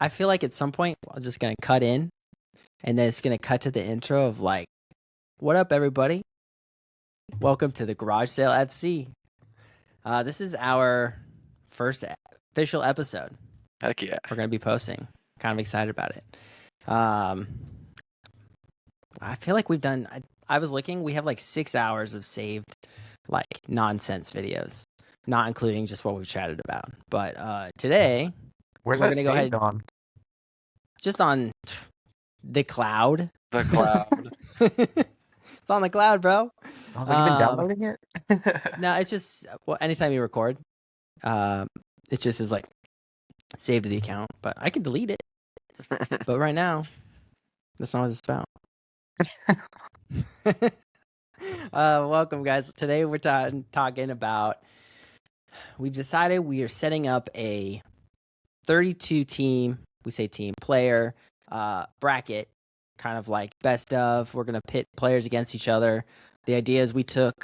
I feel like at some point I'm just gonna cut in, and then it's gonna cut to the intro of like, "What up, everybody? Welcome to the Garage Sale FC." This is our first official episode. Heck yeah. We're gonna be posting. Kind of excited about it. I feel like we've done. I was looking. We have like 6 hours of saved, like nonsense videos, not including just what we've chatted about. But today, Where's we're that gonna go saved ahead on? just on the cloud. The cloud. It's on the cloud, bro. I was like, even downloading it? No, it's just anytime you record, it just is like saved to the account. But I can delete it. But right now, that's not what it's about. Welcome, guys. Today we're talking about. We've decided we are setting up a 32 team. We say team player bracket, kind of like best of. We're gonna pit players against each other. The idea is we took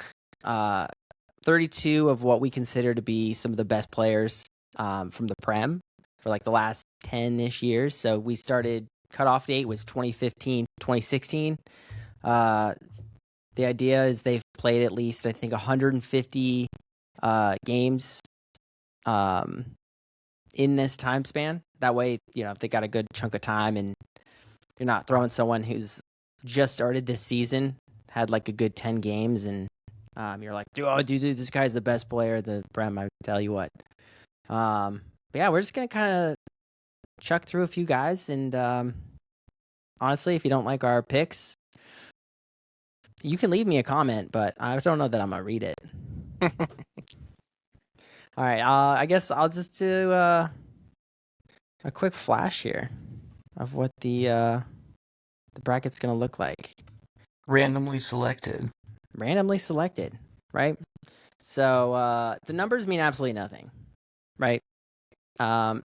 32 of what we consider to be some of the best players from the Prem for like the last 10-ish years. So we started, cutoff date was 2015, 2016. The idea is they've played at least, I think, 150 games in this time span. That way, if they got a good chunk of time and you're not throwing someone who's just started this season, had like a good 10 games, and you're like, dude, this guy's the best player, the Prem, I tell you what. But yeah, we're just going to kind of chuck through a few guys, and honestly, if you don't like our picks, you can leave me a comment, but I don't know that I'm going to read it. All right, I guess I'll just do a quick flash here of what the bracket's going to look like. Randomly selected, right? So the numbers mean absolutely nothing, right?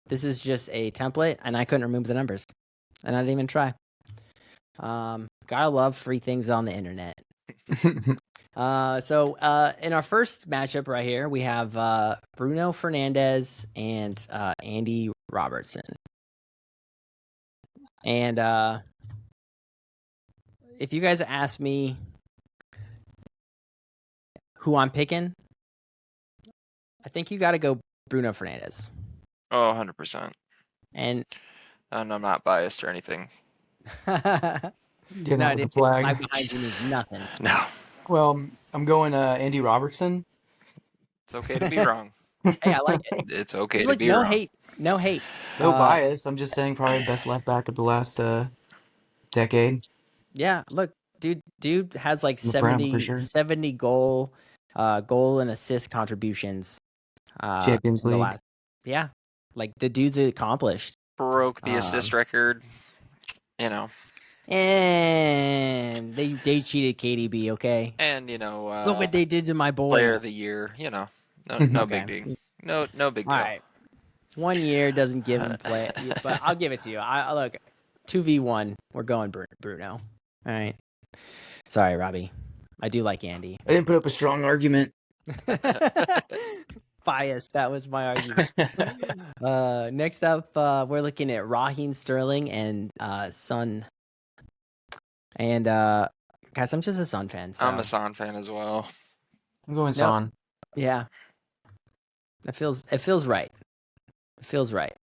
This is just a template, and I couldn't remove the numbers, and I didn't even try. Gotta love free things on the internet. So in our first matchup right here, we have Bruno Fernandes and Andy Robertson. And if you guys ask me who I'm picking, I think you got to go Bruno Fernandes. Oh, 100%. And I'm not biased or anything. no, the flag. flag behind you means nothing. No. Well, I'm going Andy Robertson. It's okay to be wrong. Hey, I like it. It's okay Look, to be no wrong. hate. No hate. No bias. I'm just saying probably best left back of the last decade. Yeah, look, dude has like The Prem, for 70 sure. goal and assist contributions. Champions in the League. last, yeah, like the dude's accomplished. Broke the assist record, And they cheated KDB, okay? And, look what they did to my boy. Player of the year, no Okay. big deal. No big deal. All right. 1 year doesn't give him play, but I'll give it to you. I look, 2v1, we're going Bruno. All right. Sorry, Robbie. I do like Andy. I didn't put up a strong argument. Bias. That was my argument. Next up, we're looking at Raheem Sterling and Son. And guys, I'm just a Son fan. So. I'm a Son fan as well. I'm going Son. Yeah. It feels right. It feels right.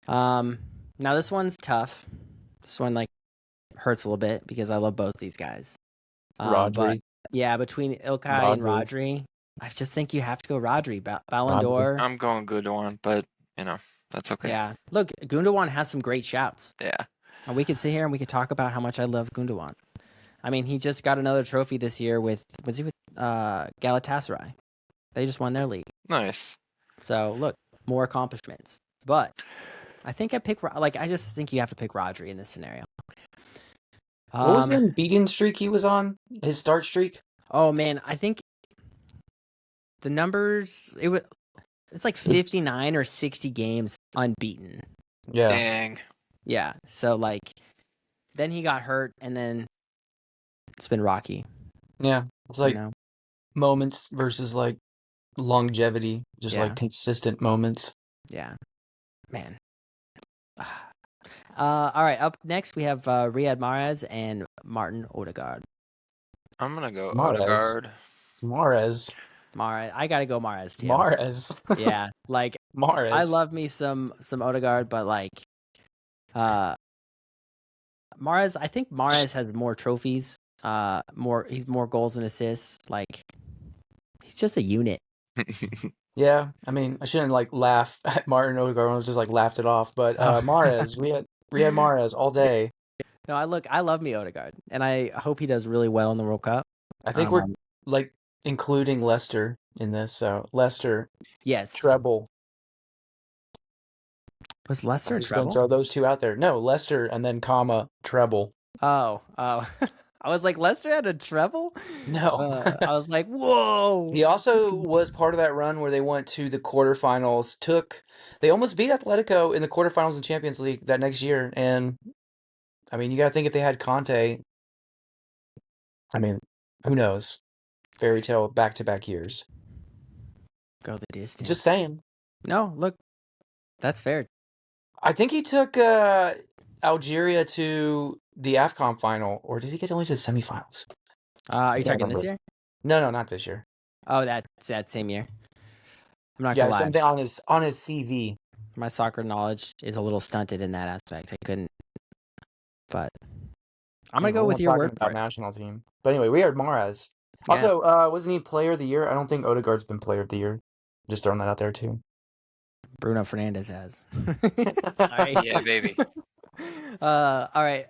Now this one's tough. This one like hurts a little bit because I love both these guys. Rodri. But yeah, between Ilkay and Rodri, I just think you have to go Rodri. Ballon d'Or. I'm going Gundogan, but that's okay. Yeah. Look, Gundogan has some great shouts. Yeah. And we could sit here and we could talk about how much I love Gundogan. I mean, he just got another trophy this year was he with Galatasaray? They just won their league. Nice. So look, more accomplishments. But I think I just think you have to pick Rodri in this scenario. What was the unbeaten streak he was on? His start streak? Oh man, I think the numbers it's like 59 or 60 games unbeaten. Yeah. Dang. Yeah. So like then he got hurt and then it's been rocky. Yeah. It's like moments versus like longevity, just like consistent moments. Yeah. Man. All right. Up next, we have Riyad Mahrez and Martin Odegaard. I'm gonna go Mahrez. Odegaard. Mahrez. I gotta go Mahrez too. Mahrez. Yeah, like I Mahrez. love me some Odegaard, but like Mahrez, I think Mahrez has more trophies. He's more goals and assists. Like he's just a unit. Yeah, I mean, I shouldn't like laugh at Martin Odegaard. I was just like laughed it off. But Oh. Mahrez, Riyad Mahrez all day. No, I love me Odegaard, and I hope he does really well in the World Cup. I think we're like including Leicester in this. So Leicester, yes, treble. Was Leicester I'm a just gonna treble? throw those two out there. No, Leicester and then comma treble. Oh. I was like, Leicester had a treble? No. I was like, whoa. He also was part of that run where they went to the quarterfinals. They almost beat Atletico in the quarterfinals in Champions League that next year. And I mean, you got to think if they had Conte. I mean, who knows? Fairy tale back-to-back years. Go the distance. Just saying. No, look, that's fair. I think he took Algeria to the AFCON final, or did he get only to the semifinals? Are you talking this year? No, not this year. Oh, that's that same year. I'm not Yeah, gonna lie. something on his CV. My soccer knowledge is a little stunted in that aspect. I couldn't, but I'm gonna go with your word for it. National team. But anyway, we are Mahrez. Yeah. Also, wasn't he player of the year? I don't think Odegaard's been player of the year. Just throwing that out there too. Bruno Fernandes has. Sorry. Yeah, baby. All right.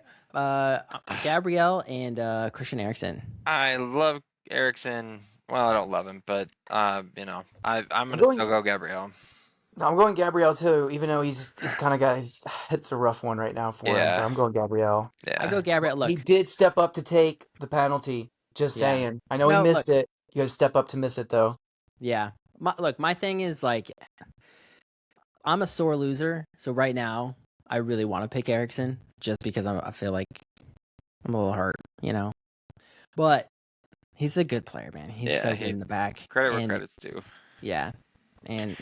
Gabriel and Christian Eriksen. I love Erickson. Well, I don't love him, but I'm gonna still go Gabriel. I'm going Gabriel too, even though he's kind of got it's a rough one right now for him. But I'm going Gabriel. Yeah. I go Gabriel. Look, he did step up to take the penalty. Just saying. I know he missed it. You got to step up to miss it though. Yeah. My thing is like, I'm a sore loser, so right now I really want to pick Eriksen just because I feel like I'm a little hurt, But he's a good player, man. He's so good in the back. Credit where credit's due. Yeah, and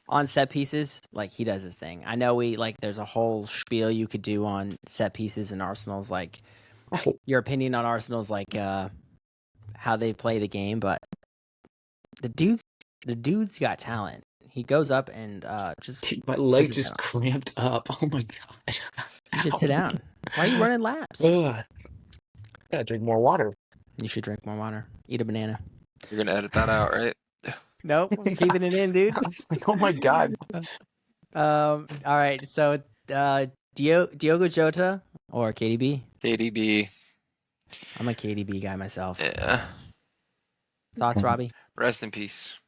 on set pieces, like he does his thing. I know there's a whole spiel you could do on set pieces and Arsenal's like your opinion on Arsenal's like how they play the game, but the dude's got talent. He goes up and just. Dude, my leg just cramped up. Oh my god! You should sit down. Why are you running laps? Gotta drink more water. You should drink more water. Eat a banana. You're gonna edit that out, right? Nope, I'm keeping it in, dude. Like, oh my god. All right. So, Diogo Jota or KDB? KDB. I'm a KDB guy myself. Yeah. Thoughts, Robbie? Rest in peace.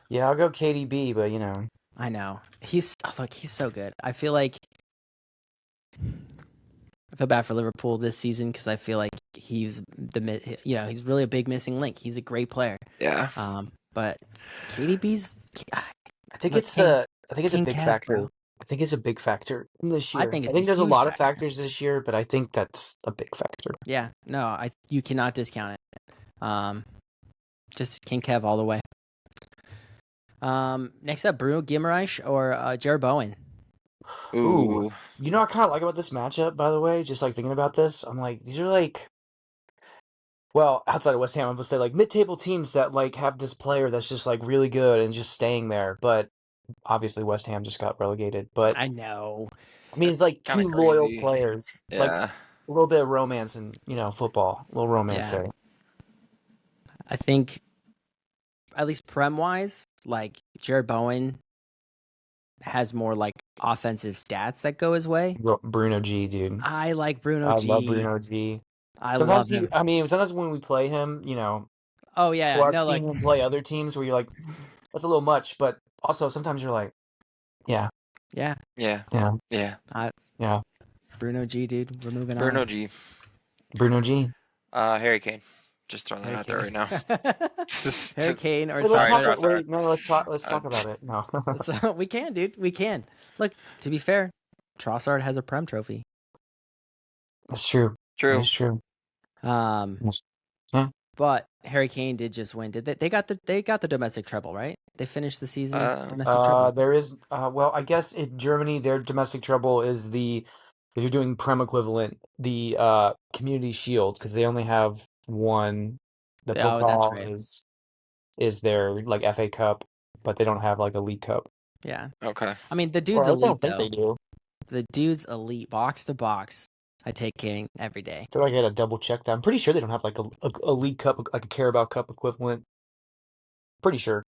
Yeah, I'll go KDB, but I know he's so good. I feel bad for Liverpool this season because I feel like he's he's really a big missing link. He's a great player. Yeah. But KDB's. I think it's a big factor. Bro. I think it's a big factor this year. I think there's a lot of factors this year, but I think that's a big factor. Yeah, no, you cannot discount it. Just King Kev all the way. Next up, Bruno Guimaraes or Jared Bowen. Ooh. You know what I kind of like about this matchup, by the way? Just like thinking about this, I'm like, these are like, well, outside of West Ham, I'm gonna say like mid-table teams that like have this player that's just like really good and just staying there. But obviously, West Ham just got relegated. But I know. I mean, it's like two loyal players. Yeah. Like a little bit of romance in football, a little romance there. I think, at least prem-wise, like Jared Bowen has more like offensive stats that go his way. Bruno G, dude. I like Bruno G. I love Bruno G. Sometimes when we play him, Oh yeah, I've seen him play other teams where you're like, that's a little much, but also sometimes you're like, yeah. Bruno G, dude. We're moving on. Bruno G. Harry Kane. Just throwing that out there right now. Harry Kane or let's talk about it. No. So, we can, dude. We can. Look, to be fair, Trossard has a Prem trophy. That's true. It's true. But Harry Kane did just win. Did they got the domestic treble, right? They finished the season domestic treble. There is I guess in Germany their domestic treble is the if you're doing Prem equivalent, the Community Shield, because they only have one. The Oh, that's Pokal right. is their like FA Cup, but they don't have like a League Cup. Yeah. Okay. I mean, the Or dude's at least I elite don't think though. they do. The dude's elite, box to box. I take King every day. I feel like I gotta double check that. I'm pretty sure they don't have like a League Cup, like a Carabao Cup equivalent. Pretty sure.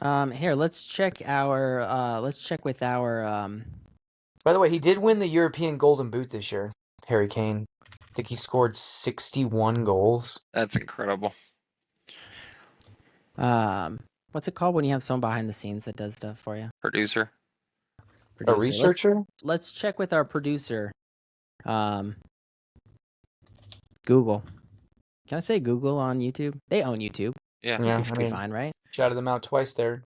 Here, let's check with our By the way, he did win the European Golden Boot this year, Harry Kane. I think he scored 61 goals. That's incredible. what's it called when you have someone behind the scenes that does stuff for you? Producer. A Producer. researcher? Let's check with our producer. Google. Can I say Google on YouTube? They own YouTube. Yeah. Yeah, It should be fine, right? shouted them out twice there.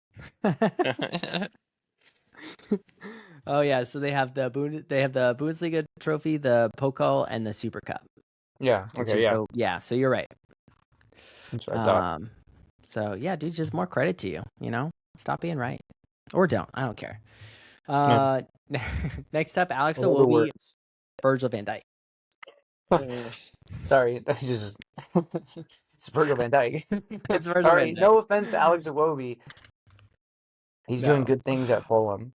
Oh yeah, so they have the Bundesliga trophy, the Pokal, and the Super Cup. Yeah, okay, yeah. So you're right. That's what I thought. So yeah, dude, just more credit to you. You know, stop being right, or don't. I don't care. Next up, Alex Whatever Iwobi, works. Virgil van Dijk. Sorry, I just it's Virgil van Dijk. It's Virgil Sorry, van Dijk. no offense to Alex Iwobi. He's doing good things at Fulham.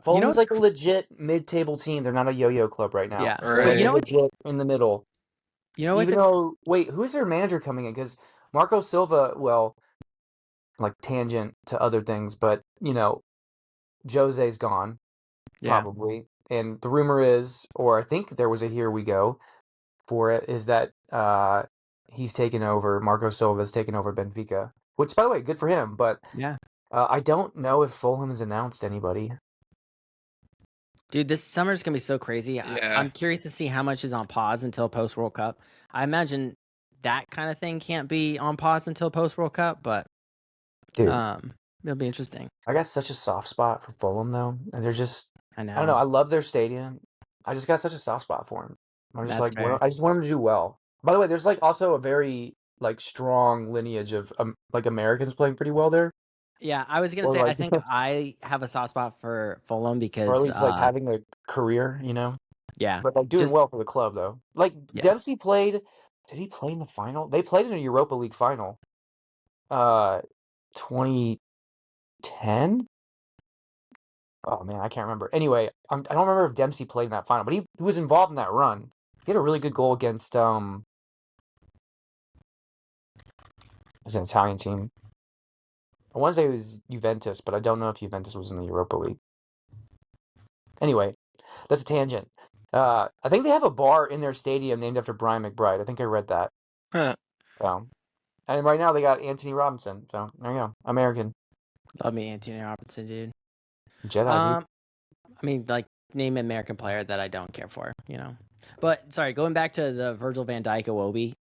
Fulham's like a legit mid-table team. They're not a yo-yo club right now. Yeah, Right. They're you know what? legit in the middle. You know what's Even though, wait, who's their manager coming in? Because Marco Silva, well, like tangent to other things, but you know, Jose's gone, probably. And the rumor is, or I think there was a here we go for it, is that he's taken over, Marco Silva's taken over Benfica. Which, by the way, good for him, but Yeah. I don't know if Fulham has announced anybody. Dude, this summer's gonna be so crazy. Yeah. I'm curious to see how much is on pause until post World Cup. I imagine that kind of thing can't be on pause until post World Cup, but Dude, it'll be interesting. I got such a soft spot for Fulham, though. And they're just, I know. I don't know, I love their stadium. I just got such a soft spot for him. I'm just That's like, fair. I just want him to do well. By the way, there's like also a very like strong lineage of like Americans playing pretty well there, Yeah, I was gonna Or say I like- think I have a soft spot for Fulham because or at least like having a career, you know. yeah, But like doing just- well for the club though. Like Yeah. Dempsey played. Did he play in the final? They played in a Europa League final. 2010. Oh man, I can't remember. Anyway, I don't remember if Dempsey played in that final, but he was involved in that run. He had a really good goal against it was an Italian team. I want to say it was Juventus, but I don't know if Juventus was in the Europa League. Anyway, that's a tangent. I think they have a bar in their stadium named after Brian McBride. I think I read that. Huh. And right now they got Anthony Robinson. So there you go, American love me Anthony Robertson, dude. Jedi. Dude. I mean, like name an American player that I don't care for, you know. But sorry, going back to the Virgil van Dijk Iwobi,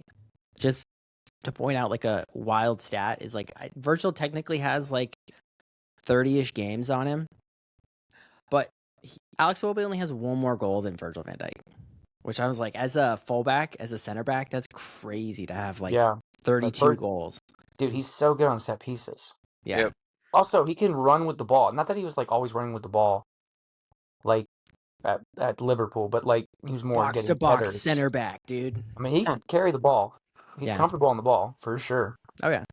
just to point out like a wild stat is like Virgil technically has like 30-ish games on him, but Alex Iwobi only has one more goal than Virgil van Dijk, which I was like, as a fullback, as a center back, that's crazy to have like 32 goals. Dude, he's so good on set pieces. Yeah. Yep. Also, he can run with the ball. Not that he was like always running with the ball, like at Liverpool, but like he's more Box getting to box headers. center back, dude. I mean, he can carry the ball. He's Yeah. comfortable on the ball for sure. Oh yeah,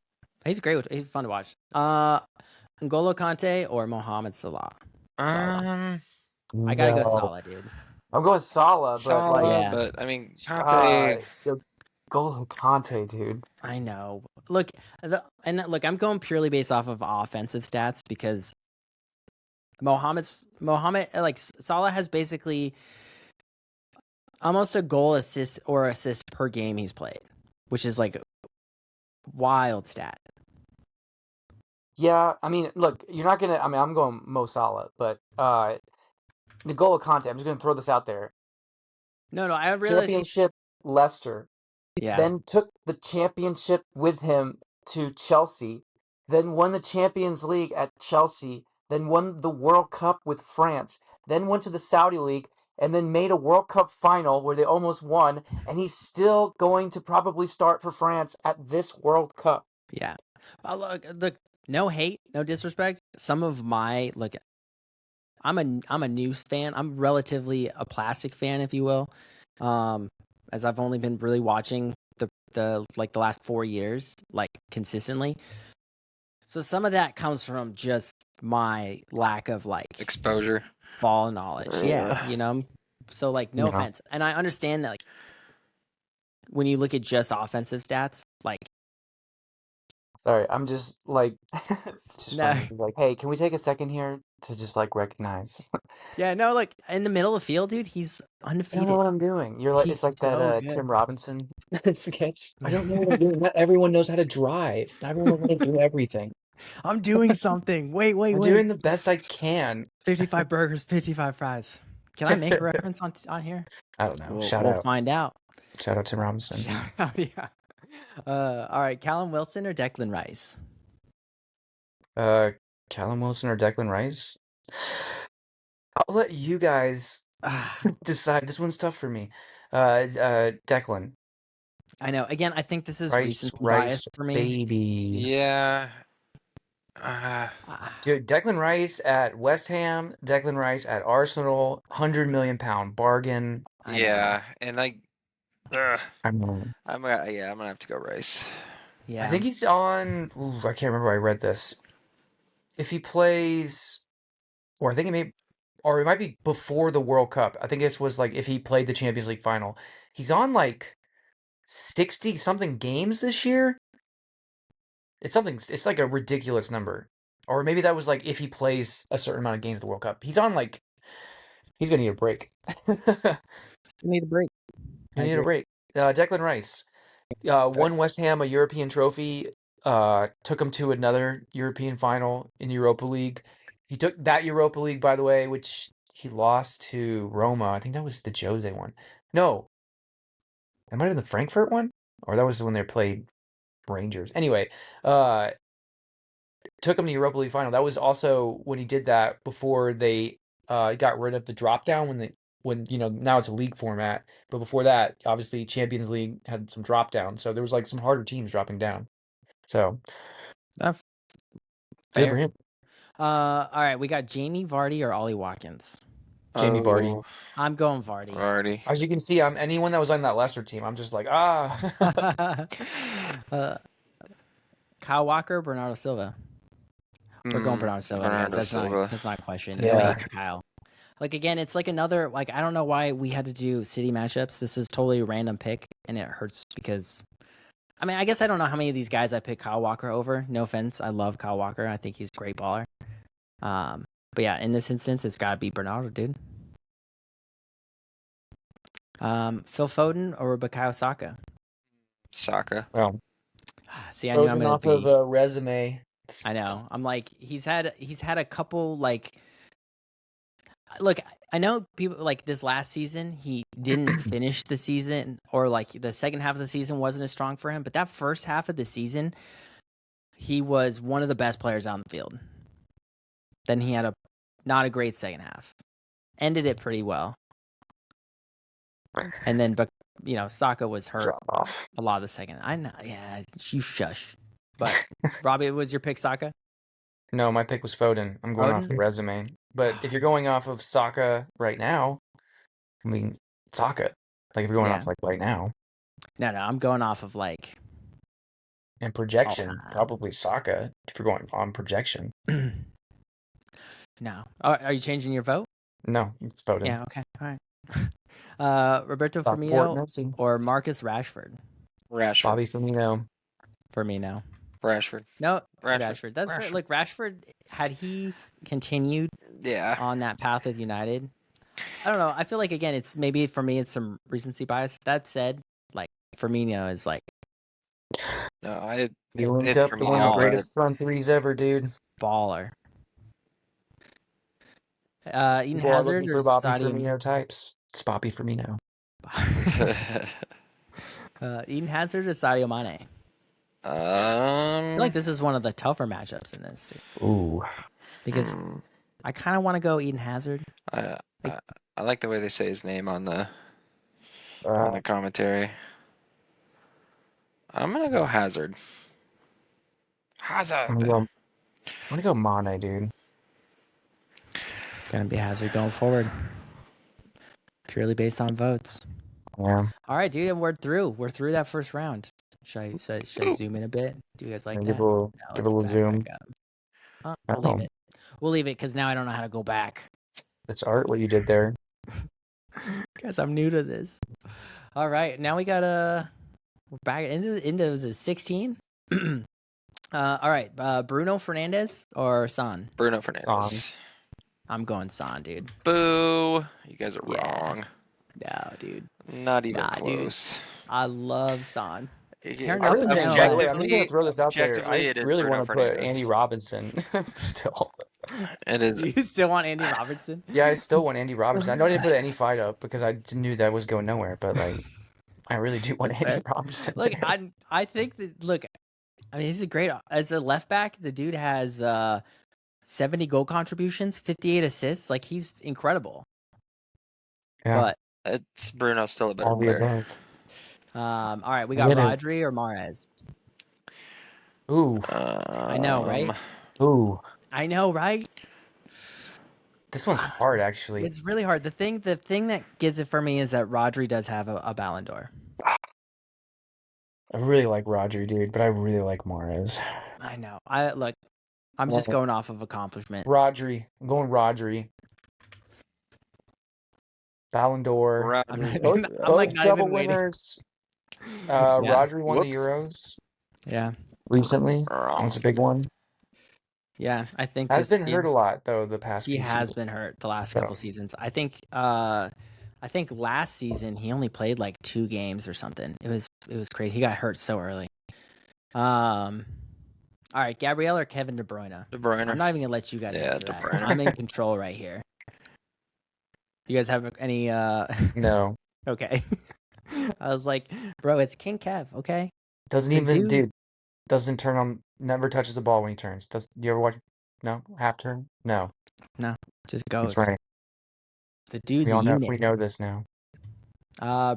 he's great. He's fun to watch. N'Golo Kante or Mohamed Salah? Um, I gotta go No. Salah, dude. I'm going Salah, but Salah, like Yeah. but I mean, Conte, N'Golo Kante, dude. I know. Look, I'm going purely based off of offensive stats because Mohamed, like Salah has basically almost a goal assist per game he's played, which is like wild stat. Yeah, I mean, look, you're not gonna. I mean, I'm going Mo Salah, but N'Golo Kante. I'm just gonna throw this out there. No, I realize. Championship Leicester. Yeah. Then took the championship with him to Chelsea. Then won the Champions League at Chelsea. Then won the World Cup with France. Then went to the Saudi League. And then made a World Cup final where they almost won. And he's still going to probably start for France at this World Cup. Yeah. Look, no hate, no disrespect. Some of my I'm a news fan. I'm relatively a plastic fan, if you will, as I've only been really watching the last 4 years like consistently. So some of that comes from just my lack of like Exposure. ball knowledge. Yeah, So like, no Yeah. offense, and I understand that like when you look at just offensive stats, like Sorry, I'm just like, it's just no, funny. Like, hey, can we take a second here to just like recognize? yeah, no, like in the middle of the field, dude, he's I don't know undefeated. what I'm doing. You're like, He's it's like that so good. Tim Robinson sketch. I don't know what I'm doing. Not everyone knows how to drive. Not everyone knows how to do everything. I'm doing something. Wait. I'm doing the best I can. 55 burgers, 55 fries. Can I make a reference on here? I don't know. We'll find out. Shout out Tim Robinson. Yeah. All right, Callum Wilson or Declan Rice? Callum Wilson or Declan Rice? I'll let you guys decide. This one's tough for me. Declan. I know. Again, I think this is Rice, recency bias for me. baby. Yeah. Dude, Declan Rice at West Ham, Declan Rice at Arsenal, £100 million bargain. Yeah, and like, I know. I'm gonna have to go Rice. Yeah. I think he's on. Ooh, I can't remember where I read this. If he plays, or I think it might be before the World Cup. I think this was like if he played the Champions League final. He's on like 60 something games this year. It's like a ridiculous number. Or maybe that was like if he plays a certain amount of games at the World Cup. He's on like, he's gonna need a break. Need a break. Need a break. Declan Rice won West Ham a European trophy. Took him to another European final in the Europa League. He took that Europa League, by the way, which he lost to Roma. I think that was the Jose one. No, that might have been the Frankfurt one, or that was when they played Rangers. Anyway, took him to Europa League final. That was also when he did that before they got rid of the drop down when now it's a league format. But before that, obviously Champions League had some drop down, so there was like some harder teams dropping down. So good fair for him. All right, we got Jamie Vardy or Ollie Watkins. Jamie Vardy. I'm going Vardy. Vardy. As you can see, I'm anyone that was on that Leicester team. I'm just like Kyle Walker, Bernardo Silva. We're going Bernardo Silva. Bernardo That's Silva. not a question. Yeah. Kyle. Like again, it's like another like I don't know why we had to do city matchups. This is totally a random pick, and it hurts because I mean I guess I don't know how many of these guys I pick Kyle Walker over. No offense, I love Kyle Walker. I think he's a great baller. But yeah, in this instance, it's got to be Bernardo, dude. Phil Foden or Bukayo Saka? Saka. Well, see, I knew I'm gonna off of a resume. I know. I'm like he's had a couple like. Look, I know people like this last season, he didn't finish the season or like the second half of the season wasn't as strong for him. But that first half of the season, he was one of the best players on the field. Then he had not a great second half. Ended it pretty well. And then, but Saka was hurt a lot of the second. I know. Yeah, you shush. But Robbie, was your pick Saka? No, my pick was Foden. I'm going off the resume. But if you're going off of Saka right now, I mean, Saka. Like, if you're going off, like, right now. No, I'm going off of, like... And projection, probably Saka, if you're going on projection. No. Are you changing your vote? No, it's Foden. Yeah, okay. All right. Roberto Firmino or Marcus Rashford? Bobby Firmino. Firmino. Rashford. No, Rashford. That's right. Look, Rashford, had he continued on that path with United, I don't know. I feel like, again, it's maybe for me, it's some recency bias. That said, like, Firmino is like... No, he linked up to one of the greatest front threes ever, dude. Baller. Eden Hazard or Bobby Firmino types. It's Bobby Firmino. Eden Hazard or Sadio Mane? I feel like this is one of the tougher matchups in this, dude. Ooh. Because I kind of want to go Eden Hazard. I like the way they say his name on the commentary. I'm gonna go Hazard. I'm gonna go Mane, dude. Gonna be Hazard going forward. Purely based on votes. Yeah. All right, dude, and we're through. We're through that first round. Should I zoom in a bit? Do you guys like that? Give a little zoom. We'll leave it. We'll leave it because now I don't know how to go back. It's art what you did there. Guys, I'm new to this. All right, now we got we're back into was it 16? All right, Bruno Fernandes or Son? Bruno Fernandes. Son. I'm going Son, dude. Boo! You guys are Yeah. wrong. No, dude. Not even Nah, close. I love Son. Turn I up really and think, down. by the way, I'm just gonna throw this out there. Objectively, I it is really Bruno want to put Fernandes. Andy Robinson still. It is. You still want Andy Robertson? Yeah, I still want Andy Robinson. I know I didn't put any fight up because I knew that was going nowhere, but like, I really do want That's Andy fair. Robinson. Look, there. I think that I mean he's a great as a left back. The dude has 70 goal contributions, 58 assists. Like he's incredible. Yeah. But It's Bruno still a better All the player. above. all right, we got Get it. Rodri or Mahrez. Ooh, I know, right? ooh, I know, right? this one's hard actually. It's really hard. The thing that gives it for me is that Rodri does have a Ballon d'Or. I really like Roger, dude, but I really like Mahrez. I know. I'm just going off of accomplishment. Rodri. I'm going Rodri. Ballon d'Or. I'm not, Both, I'm both like not double even waiting. winners. Rodri won the Whoops. Euros Yeah, recently. Wrong. That's a big one. yeah. I think Has just been hurt a lot though the past he few has seasons. been hurt the last So. couple seasons. I think last season he only played like 2 games or something. It was crazy. He got hurt so early. All right, Gabrielle or Kevin De Bruyne? De Bruyne. I'm not even gonna let you guys answer De that. Bruyne. I'm in control right here. You guys have any? No. Okay. I was like, bro, it's King Kev. Okay. Doesn't The even, dude- dude. Doesn't turn on. Never touches the ball when he turns. Does you ever watch? No, half turn. No, Just goes. that's right. The dude's We a all know. unit. We know this now.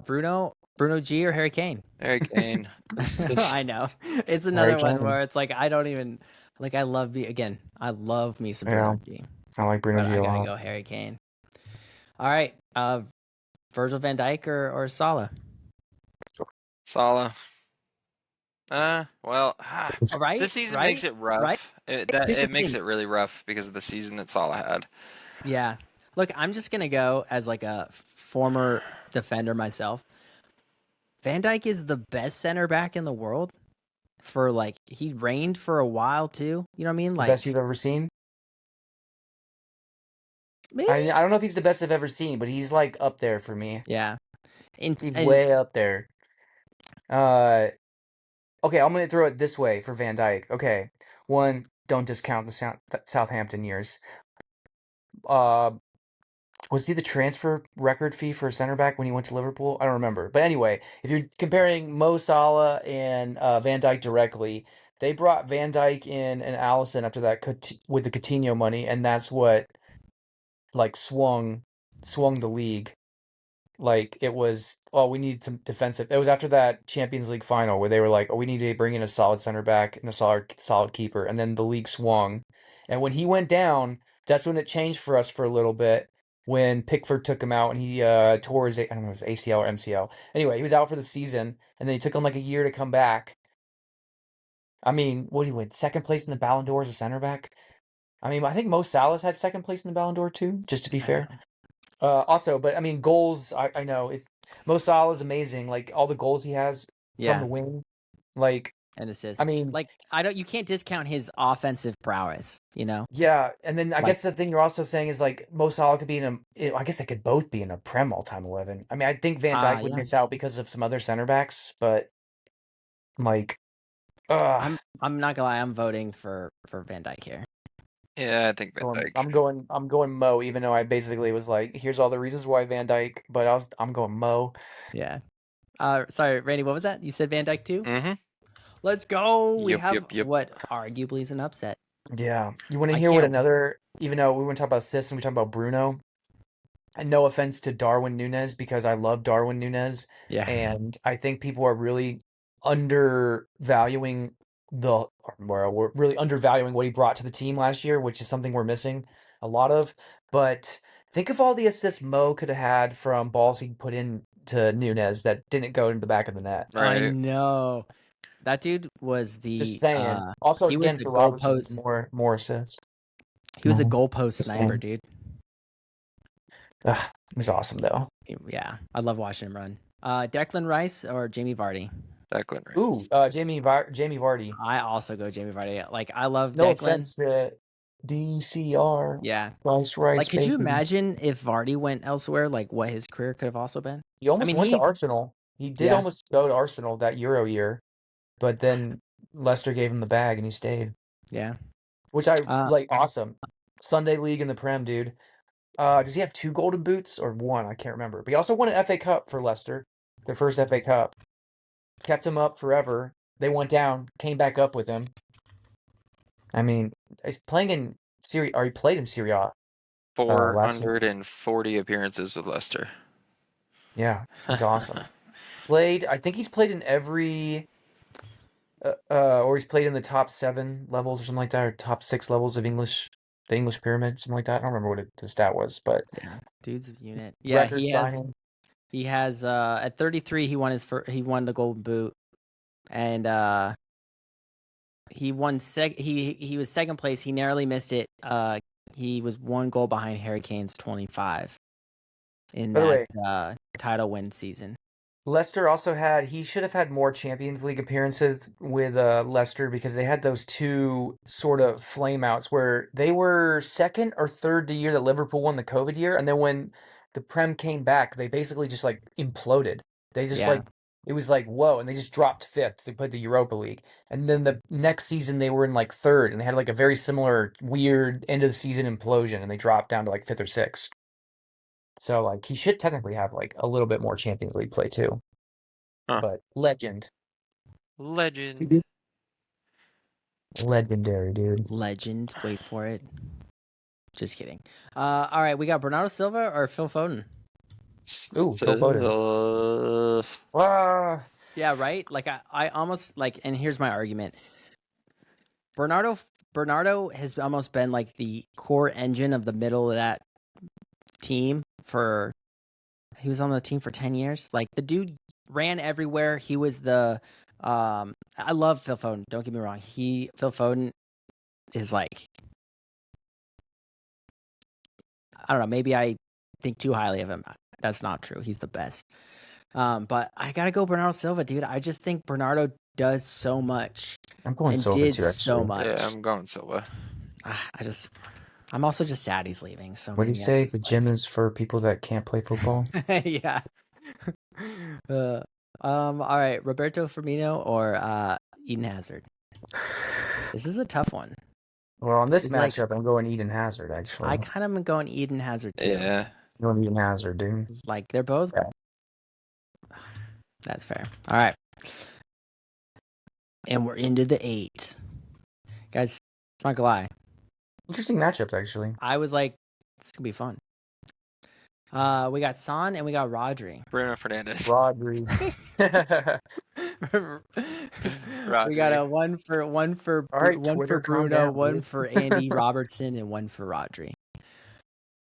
Bruno G or Harry Kane? Harry Kane. I know. It's another Harry one Kane. where it's like I don't even like. I love me some Bruno G. I like Bruno But G I a gotta lot. go Harry Kane. All right, Virgil van Dijk or Salah? Salah. Well, Right? this season right? makes it rough. Right? Here's the It makes thing. it really rough because of the season that Salah had. Yeah. Look, I'm just gonna go as like a former defender myself. Van Dijk is the best center back in the world. For like he reigned for a while too. You know what I mean? The Like best you've ever seen. maybe. I don't know if he's the best I've ever seen, but he's like up there for me. Yeah. He's way up there. Okay, I'm gonna throw it this way for Van Dijk. Okay, one, don't discount the Southampton years. Was he the transfer record fee for a center back when he went to Liverpool? I don't remember. But anyway, if you're comparing Mo Salah and Van Dijk directly, they brought Van Dijk in and Allison after that with the Coutinho money, and that's what like swung the league. Like it was, oh, we need some defensive. It was after that Champions League final where they were like, oh, we need to bring in a solid center back and a solid keeper, and then the league swung. And when he went down, that's when it changed for us for a little bit. When Pickford took him out and he tore his, I don't know, his ACL or MCL. Anyway, he was out for the season, and then he took him like a year to come back. I mean, what did he win? Second place in the Ballon d'Or as a center back. I mean, I think Mo Salah's had second place in the Ballon d'Or too, just to be fair. Also, but I mean, goals. I know if Mo Salah is amazing. Like all the goals he has from the wing, like and assists. I mean, like you can't discount his offensive prowess. You know. Yeah, and then I Like- guess the thing you're also saying is like Mo Salah could be in a. I guess they could both be in a Prem all-time 11. I mean, I think Van Dijk would yeah. miss out because of some other center backs, but like, I'm not gonna lie. I'm voting for Van Dijk here. Yeah, I think Van Dijk. I'm going Mo, even though I basically was like, here's all the reasons why Van Dijk, but I'm going Mo. Yeah. Sorry, Randy. What was that? You said Van Dijk too? Mm-hmm. Let's go. We Yep, have yep. what arguably is an upset. Yeah, you want to I hear what can't- another? Even though we want to talk about assists and we talk about Bruno, and no offense to Darwin Núñez because I love Darwin Núñez. Yeah. And I think people are really undervaluing we're really undervaluing what he brought to the team last year, which is something we're missing. a lot of. But think of all the assists Mo could have had from balls he put into Nunez that didn't go into the back of the net. I Right. know. That dude was Just the saying. Also, he was again, the for Robertson, goalpost more assists. he was a goalpost Just sniper, saying. dude. Ugh, it was awesome though. Yeah, I love watching him run. Declan Rice or Jamie Vardy? Declan Rice. Ooh, Jamie Vardy. I also go Jamie Vardy. Like I love No Declan. offense to DCR. Yeah. Rice, Like, could you baby. imagine if Vardy went elsewhere? Like, what his career could have also been? He almost went to he's Arsenal. He did yeah, almost go to Arsenal that Euro year, but then Leicester gave him the bag and he stayed. yeah. Which I Uh, like. Awesome. Sunday League in the Prem, dude. Does he have 2 golden boots or 1? I can't remember. But he also won an FA Cup for Leicester, their first FA Cup. Kept him up forever. They went down, came back up with him. I mean, he's playing in Serie, or he played in Serie A last season. 440 appearances with Leicester. Yeah, he's awesome. I think he's played in every, or he's played in the top 7 levels or something like that, or top 6 levels of the English pyramid, something like that. I don't remember what the stat was, but yeah, dude's a unit. Yeah, record signing. he has at 33 he won the golden boot, and he won he was second place. He narrowly missed it. He was 1 goal behind Harry Kane's 25 in By the that way, title win season. Leicester also he should have had more Champions League appearances with Leicester because they had those 2 sort of flameouts where they were second or third the year that Liverpool won the COVID year, and then when the Prem came back, they basically just like imploded. They just Yeah. it was like whoa, and they just dropped 5th. They played the Europa League, and then the next season they were in like 3rd, and they had like a very similar weird end of the season implosion, and they dropped down to like 5th or 6th. So like he should technically have like a little bit more Champions League play too. Huh. But legend. Legend. Legendary, dude. Legend. Wait for it. Just kidding. All right, we got Bernardo Silva or Phil Foden. Ooh, Phil Foden. Yeah, right. Like I almost like, and here's my argument. Bernardo has almost been like the core engine of the middle of that team for. He was on the team for 10 years. Like the dude ran everywhere. He was the. I love Phil Foden. Don't get me wrong. Phil Foden is like. I don't know. Maybe I think too highly of him. That's not true. He's the best. But I gotta go Bernardo Silva, dude. I just think Bernardo does so much. I'm going and Silva did too, actually. so much. Yeah, I'm going Silva. I'm also just sad he's leaving. So what do you say? The gym is for people that can't play football. Yeah. All right, Roberto Firmino or Eden Hazard. This is a tough one. Well, on this It's like- matchup, I'm going Eden Hazard, actually. I kind of am going Eden Hazard too. Yeah. I'm going Eden Hazard, dude. Like they're both. Yeah. That's fair. All right. And we're into the 8. Guys, it's not gonna lie. Interesting matchup, actually. I was like, this could be fun. We got Son and we got Rodri. Bruno Fernandes. Rodri. We got a one for All right, one Twitter, for calm Bruno, down, one dude. for Andy Robertson, and one for Rodri.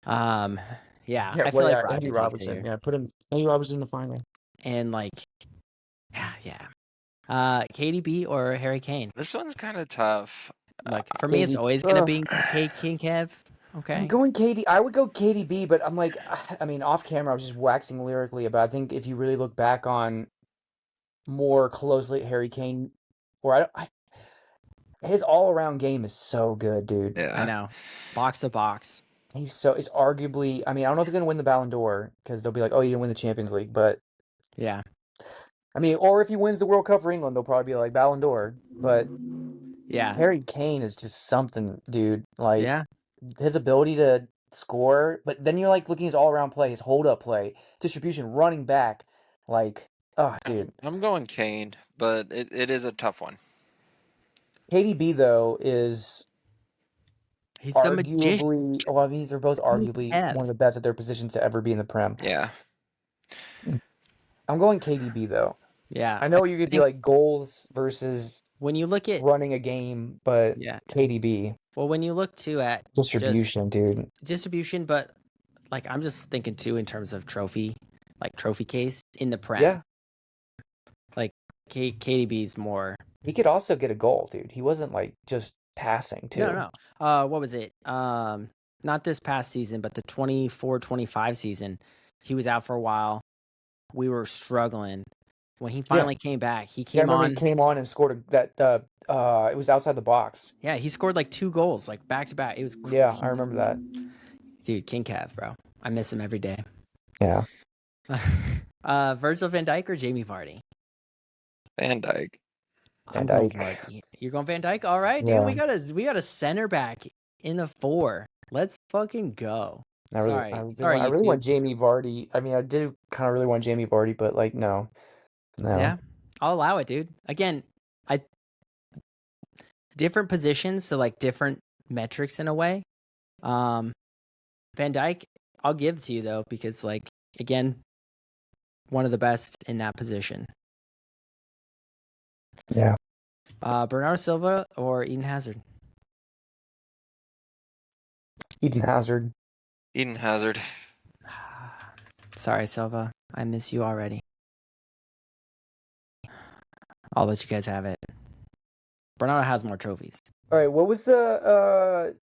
Yeah, Yeah, I feel like Andy Rodri Robertson. takes it here. Yeah, put Andy Robertson in the final. And like, yeah. KDB or Harry Kane? This one's kind of tough. Like for me, it's always gonna be King Kev. Okay. I'm going KD. I would go KDB, but I'm like, I mean, off camera, I was just waxing lyrically about. I think if you really look back on more closely at Harry Kane, or his all-around game is so good, dude. Yeah. I know, box to box. He's arguably. I mean, I don't know if he's gonna win the Ballon d'Or because they'll be like, oh, you didn't win the Champions League, but yeah. I mean, or if he wins the World Cup for England, they'll probably be like Ballon d'Or. But yeah, Harry Kane is just something, dude. Like, yeah. His ability to score, but then you're like looking at his all-around play, his hold-up play, distribution, running back, like, oh, dude. I'm going Kane, but it is a tough one. KDB though is he's the arguably. Well, I mean, they're both arguably one of the best at their positions to ever be in the Prem. Yeah. I'm going KDB though. Yeah, I know you could be like goals versus when you look at running a game, but yeah, KDB. Well, when you look too at Distribution, dude. distribution, but like I'm just thinking too in terms of trophy case in the Prem. Yeah. Like KDB's more. He could also get a goal, dude. He wasn't like just passing too. No. What was it? Not this past season, but the 24-25 season. He was out for a while. We were struggling. When he finally came back, he came on. He came on and scored that. It was outside the box. Yeah, he scored like 2 goals, like back to back. It was crazy. Yeah, I remember that. Dude, King Cav, bro. I miss him every day. Yeah. Virgil van Dijk or Jamie Vardy? Van Dijk. Van I'm going Dijk. Vardy. You're going Van Dijk? All right, dude. Yeah. We got a center back in the 4. Let's fucking go. I really YouTube. want Jamie Vardy. I mean, I do kind of really want Jamie Vardy, but like, no. Yeah, I'll allow it, dude. Again, different positions, so like different metrics in a way. Van Dijk, I'll give to you though, because like again, one of the best in that position. Yeah. Bernardo Silva or Eden Hazard? Eden Hazard. Eden Hazard. Sorry, Silva. I miss you already. I'll let you guys have it. Bernardo has more trophies. All right, what was the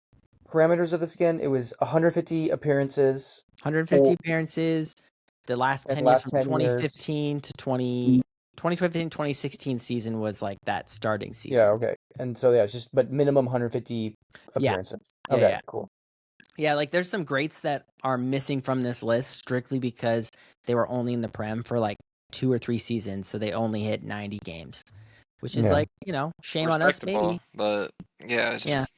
parameters of this again? It was 150 appearances. 150 appearances. The last 10 years from 2015 to 2015-2016 season was like that starting season. Yeah, okay. And so it's just but minimum 150 appearances. Yeah. Okay, yeah. Cool. Yeah, like there's some greats that are missing from this list strictly because they were only in the Prem for like 2 or 3 seasons, so they only hit 90 games, which is like, shame on us maybe. But yeah, it's just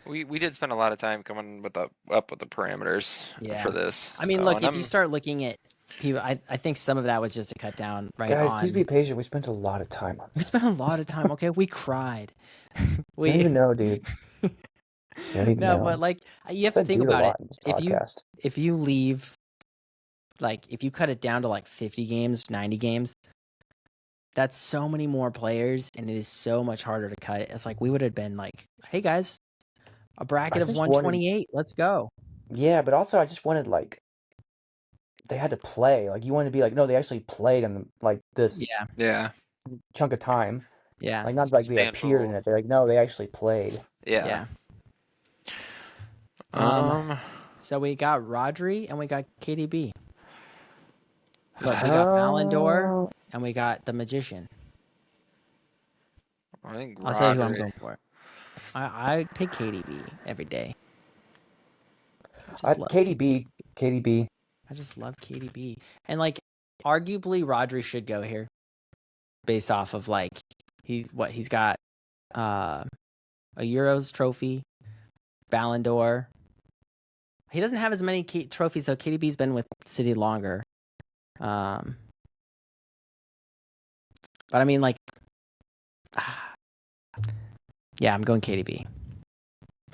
we did spend a lot of time coming up with the parameters for this. I mean, look, if you start looking at people, I think some of that was just to cut down Guys, please be patient. We spent a lot of time on this. We spent a lot of time, okay? We cried. We don't even know, dude. But like you have to think about it. If you leave, like if you cut it down to like 50 games, 90 games, that's so many more players, and it is so much harder to cut it. It's like we would have been like, hey guys, a bracket of 128. Let's go. Yeah, but also I just wanted like they had to play. Like you wanted to be like, no, they actually played in like this chunk of time. Yeah. Like not like they appeared in it. They're like, no, they actually played. Yeah. So we got Rodri and we got KDB. Look, we got Ballon d'Or and we got the Magician. I'll say who I'm going for. I pick KDB every day. KDB. I just love KDB. And like arguably Rodri should go here based off of like he's got a Euros trophy, Ballon d'Or. He doesn't have as many trophies though. KDB's been with City longer. But I mean like yeah, I'm going KDB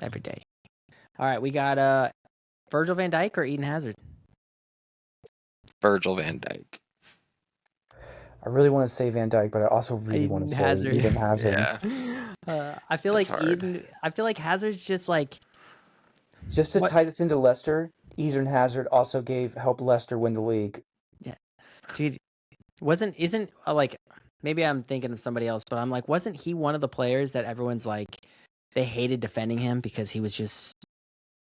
every day. All right, we got Virgil van Dijk or Eden Hazard? Virgil van Dijk. I really want to say Van Dijk, but I also really want to say Eden Hazard. Yeah. I feel like Hazard's just like just to tie this into Leicester. Eden Hazard also helped Leicester win the league. Yeah, dude, isn't like maybe I'm thinking of somebody else, but I'm like, wasn't he one of the players that everyone's like they hated defending him because he was just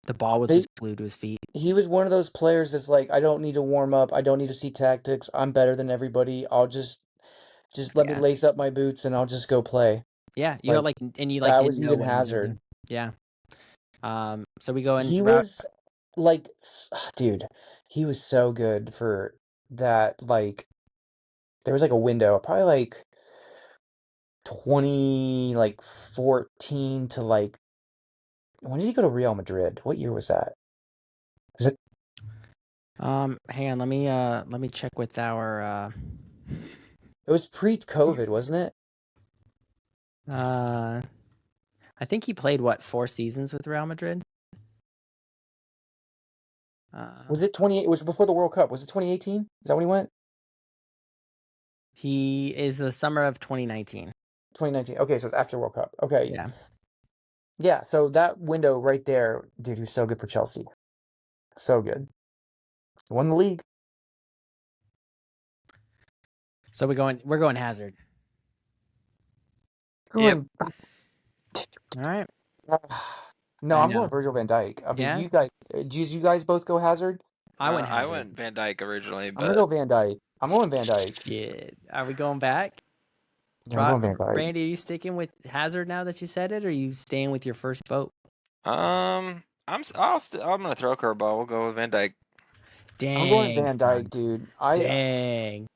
the ball was just glued to his feet? He was one of those players that's like, I don't need to warm up. I don't need to see tactics. I'm better than everybody. I'll just let me lace up my boots and I'll just go play. Yeah, you that was Eden Hazard. Yeah. So we go in. He was like, dude, he was so good for that. Like, there was like a window, probably like 2014 to like. When did he go to Real Madrid? What year was that? Was it? Hang on. Let me check with our. It was pre-COVID, wasn't it? I think he played 4 seasons with Real Madrid. Was it 28? It was before the World Cup. Was it 2018? Is that when he went? He is the summer of 2019. 2019. Okay, so it's after World Cup. Okay. Yeah. Yeah, so that window right there, dude, who's so good for Chelsea. So good. Won the league. So we're going Hazard. Going. All right. No, I I'm know. going Virgil van Dijk. I mean, Yeah, did you guys both go Hazard? I went I Hazard. went Van Dyke originally, I'm gonna but go Van Dijk. I'm going Van Dijk. Shit. Are we going back? Yeah, I'm going Van Dijk. Randy, are you sticking with Hazard now that you said it, or are you staying with your first vote? I'm gonna throw a curveball. We'll go with Van Dyke. Dang. I'm going Van son. Dijk, dude. Dang.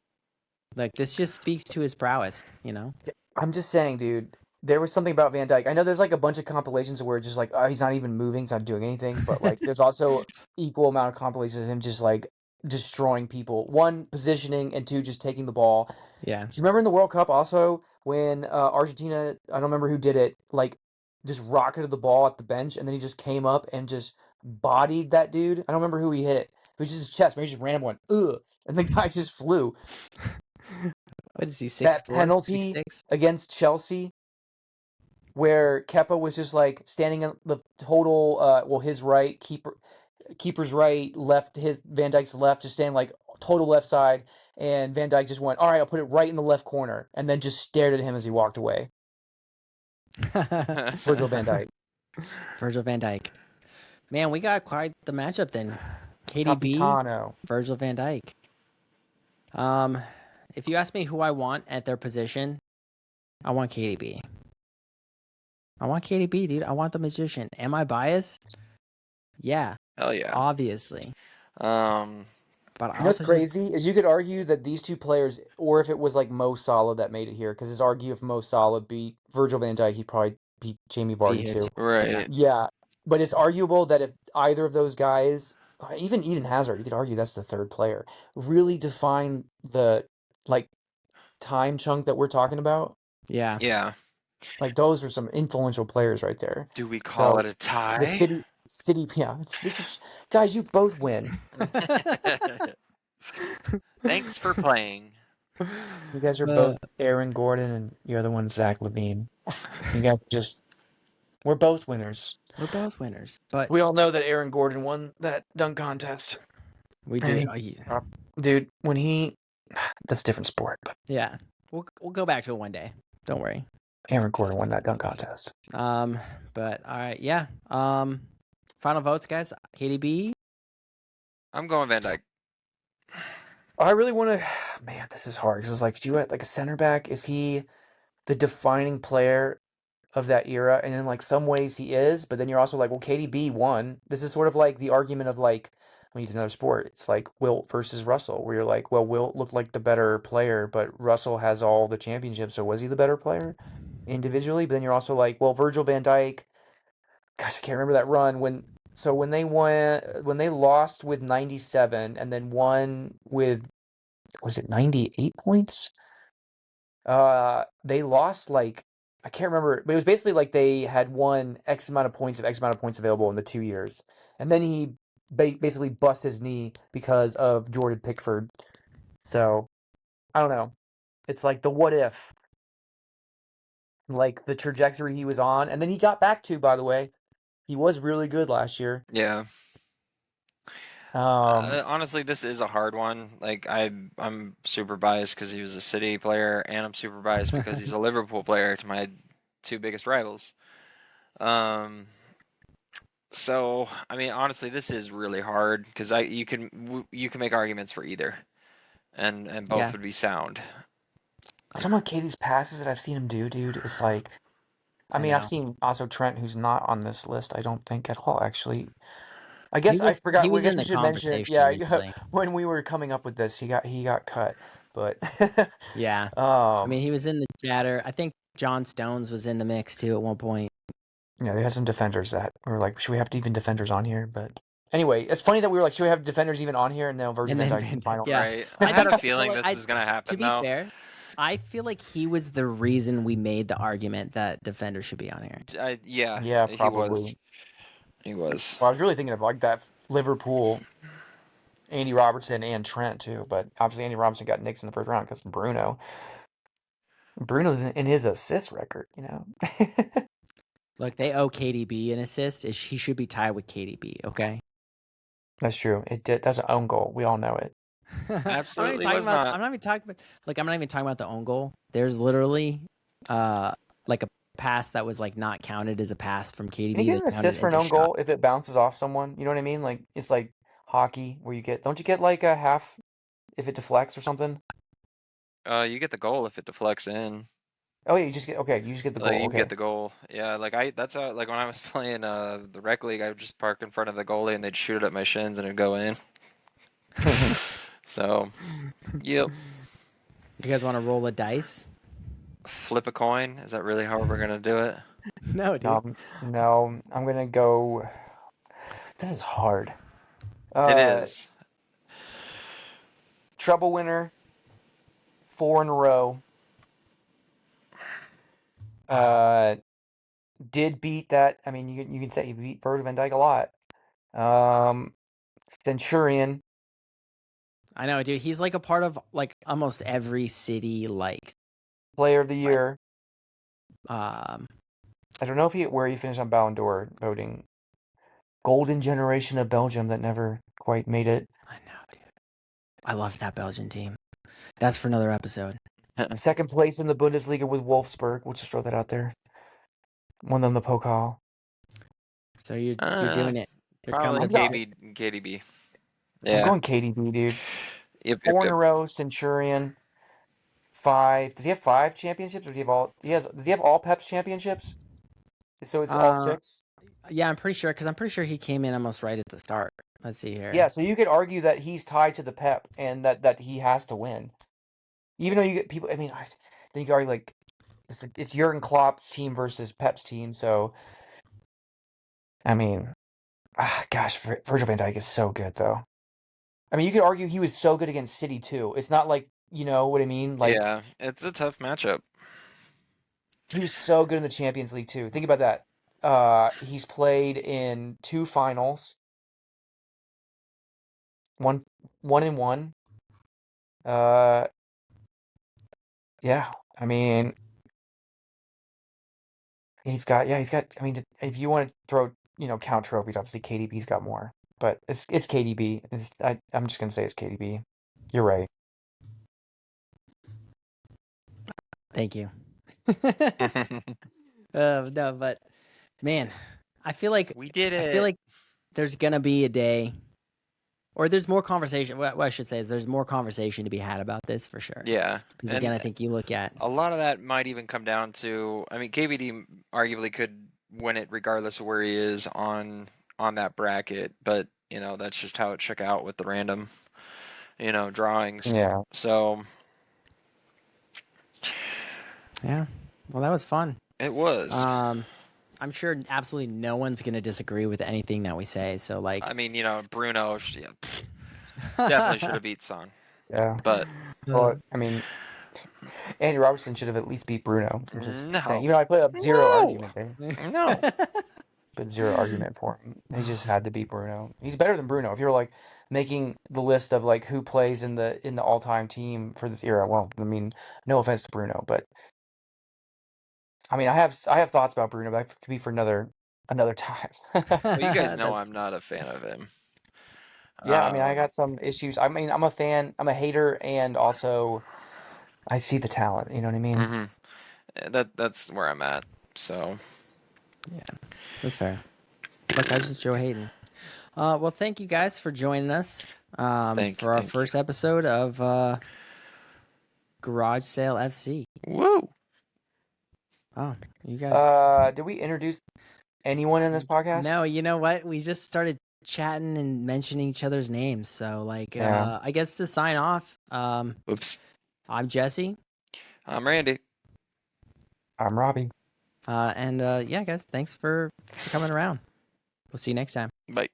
Look, this just speaks to his prowess, you know? I'm just saying, dude. There was something about Van Dijk. I know there's like a bunch of compilations where it's just like, oh, he's not even moving, he's not doing anything. But like, there's also equal amount of compilations of him just like destroying people. One, positioning, and two, just taking the ball. Yeah. Do you remember in the World Cup also when Argentina? I don't remember who did it. Like, just rocketed the ball at the bench, and then he just came up and just bodied that dude. I don't remember who he hit. It was just his chest. Maybe he just ran him one, ugh, and the guy just flew. What is he, 6'4", That penalty 6'6"? against Chelsea, where Kepa was just like standing on the total, his right, keeper's right, left, his Van Dijk's left, just standing like total left side, and Van Dijk just went, all right, I'll put it right in the left corner, and then just stared at him as he walked away. Virgil van Dijk. Virgil van Dijk. Man, we got quite the matchup then. KDB, Capitano. Virgil van Dijk. If you ask me who I want at their position, I want KDB. I want KDB, dude. I want the magician. Am I biased? Yeah. Hell yeah. Obviously. But You know what's crazy is you could argue that these two players, or if it was like Mo Salah that made it here, because it's argue if Mo Salah beat Virgil van Dijk, he'd probably beat Jamie Vardy too. Right. Yeah, but it's arguable that if either of those guys, even Eden Hazard, you could argue that's the third player, really define the like time chunk that we're talking about. Yeah. Yeah. Like those are some influential players right there. Do we call it a tie? The city, yeah. Guys, you both win. Thanks for playing. You guys are both Aaron Gordon, and the other one's Zach Levine. You guys we're both winners. We're both winners, but We all know that Aaron Gordon won that dunk contest. we did. Dude, that's a different sport. But Yeah, we'll go back to it one day. Don't worry. Aaron Gordon won that dunk contest. But all right, yeah. Final votes, guys. KDB. I'm going Van Dyke. I really want to. Man, this is hard because it's like, do you like a center back? Is he the defining player of that era? And in like some ways he is, but then you're also like, well, KDB won. This is sort of like the argument of like when you use another sport, it's like Wilt versus Russell, where you're like, well, Wilt looked like the better player, but Russell has all the championships, so was he the better player individually? But then you're also like, well, Virgil van Dijk. Gosh, I can't remember that run when they lost with 97 and then won with, was it 98 points? They lost like, I can't remember, but it was basically like they had won X amount of points available in the 2 years. And then he basically bust his knee because of Jordan Pickford. So, I don't know. It's like the what if, like the trajectory he was on. And then he got back to, by the way, he was really good last year. Yeah. Honestly, this is a hard one. Like I'm super biased because he was a City player, and I'm super biased because he's a Liverpool player to my two biggest rivals. So I mean, honestly, this is really hard because you can make arguments for either, and both would be sound. Some of Katie's passes that I've seen him do, dude, it's like, I mean, I've seen also Trent, who's not on this list, I don't think at all, actually. I guess I forgot. He was I guess in we the should mention it. conversation. When we were coming up with this, he got cut, but yeah. I mean, he was in the chatter. I think John Stones was in the mix too at one point. Yeah, they had some defenders that were like, should we have even defenders on here? But anyway, it's funny that we were like, should we have defenders even on here? And now Virgil van Dijk's in the final. Yeah. Right. I had a feeling this was gonna happen. To be fair, I feel like he was the reason we made the argument that defenders should be on here. Yeah, probably. He was. Well, I was really thinking of like that Liverpool, Andy Robertson and Trent too, but obviously Andy Robertson got nicked in the first round because Bruno's in his assist record, you know. Look, they owe KDB an assist. He should be tied with KDB. Okay. That's true. It did. That's an own goal. We all know it. I'm not even Absolutely talking was about. not. I'm not even talking about. Like, I'm not even talking about the own goal. There's literally, like a pass that was like not counted as a pass from Can you KDB. get That an counted assist for as an a own shot. goal if it bounces off someone? You know what I mean? Like it's like hockey where you get. Don't you get like a half if it deflects or something? You get the goal if it deflects in. Oh yeah, you just get okay. You just get the Like goal. you Okay. get the goal. Yeah, that's how like when I was playing the rec league, I would just park in front of the goalie and they'd shoot it at my shins and it'd go in. So, yep. You guys want to roll a dice? Flip a coin. Is that really how we're gonna do it? No, dude. No, I'm gonna go. This is hard. It is. Treble winner, 4 in a row. Did beat that. I mean, you can say you beat Virgil van Dijk a lot. Centurion, I know, dude. He's like a part of like almost every city. Like, player of the year. um, I don't know if where he finished on Ballon d'Or voting. Golden generation of Belgium that never quite made it. I know, dude. I love that Belgian team. That's for another episode. Second place in the Bundesliga with Wolfsburg. We'll just throw that out there. Won them the Pokal. So you're doing it. You're Probably coming to KDB. I'm Yeah. going KDB, dude. Yep. 4 in a row. Centurion. 5. Does he have 5 championships, or do he have all? Does he have all Pep's championships? So it's all 6. Yeah, I'm pretty sure because I'm pretty sure he came in almost right at the start. Let's see here. Yeah, so you could argue that he's tied to the Pep and that he has to win. Even though you get people, I mean, I think you argue like it's Jurgen Klopp's team versus Pep's team. So, I mean, gosh, Virgil van Dijk is so good though. I mean, you could argue he was so good against City too. It's not like, you know what I mean? Like Yeah, it's a tough matchup. he was so good in the Champions League too. Think about that. He's played in 2 finals. One in one. Yeah. I mean, I mean, if you want to throw, count trophies, obviously KDB's got more, but it's KDB. I'm just gonna say it's KDB. You're right. Thank you. No, but man, I feel like We did I feel it. like there's gonna be a day, or there's more conversation. What I should say is there's more conversation to be had about this for sure. Yeah. Because again, I think you look at a lot of that might even come down to, I mean, KBD arguably could win it regardless of where he is on that bracket, but that's just how it shook out with the random, drawings. Yeah. So yeah. Well, that was fun. it was. I'm sure absolutely no one's gonna disagree with anything that we say. So like, I mean, Bruno definitely should have beat Son. Yeah. But Well, I mean, Andy Robertson should have at least beat Bruno. I'm just No. saying. I put up zero argument there. No. But zero argument for him. He just had to beat Bruno. He's better than Bruno. If you're like making the list of like who plays in the all-time team for this era, well, I mean, no offense to Bruno, but I mean, I have thoughts about Bruno, but that could be for another time. Well, you guys know I'm not a fan of him. Yeah, I mean, I got some issues. I mean, I'm a fan, I'm a hater, and also I see the talent. You know what I mean? Mm-hmm. That's where I'm at. So yeah, that's fair. Look, I just enjoy hating. Well, thank you guys for joining us for our first episode of Garage Sale FC. Woo! Oh, you guys. Did we introduce anyone in this podcast? No, you know what? We just started chatting and mentioning each other's names. So, like, Yeah. I guess to sign off, Oops. I'm Jesse. I'm Randy. I'm Robbie. And yeah, guys, thanks for coming around. We'll see you next time. Bye.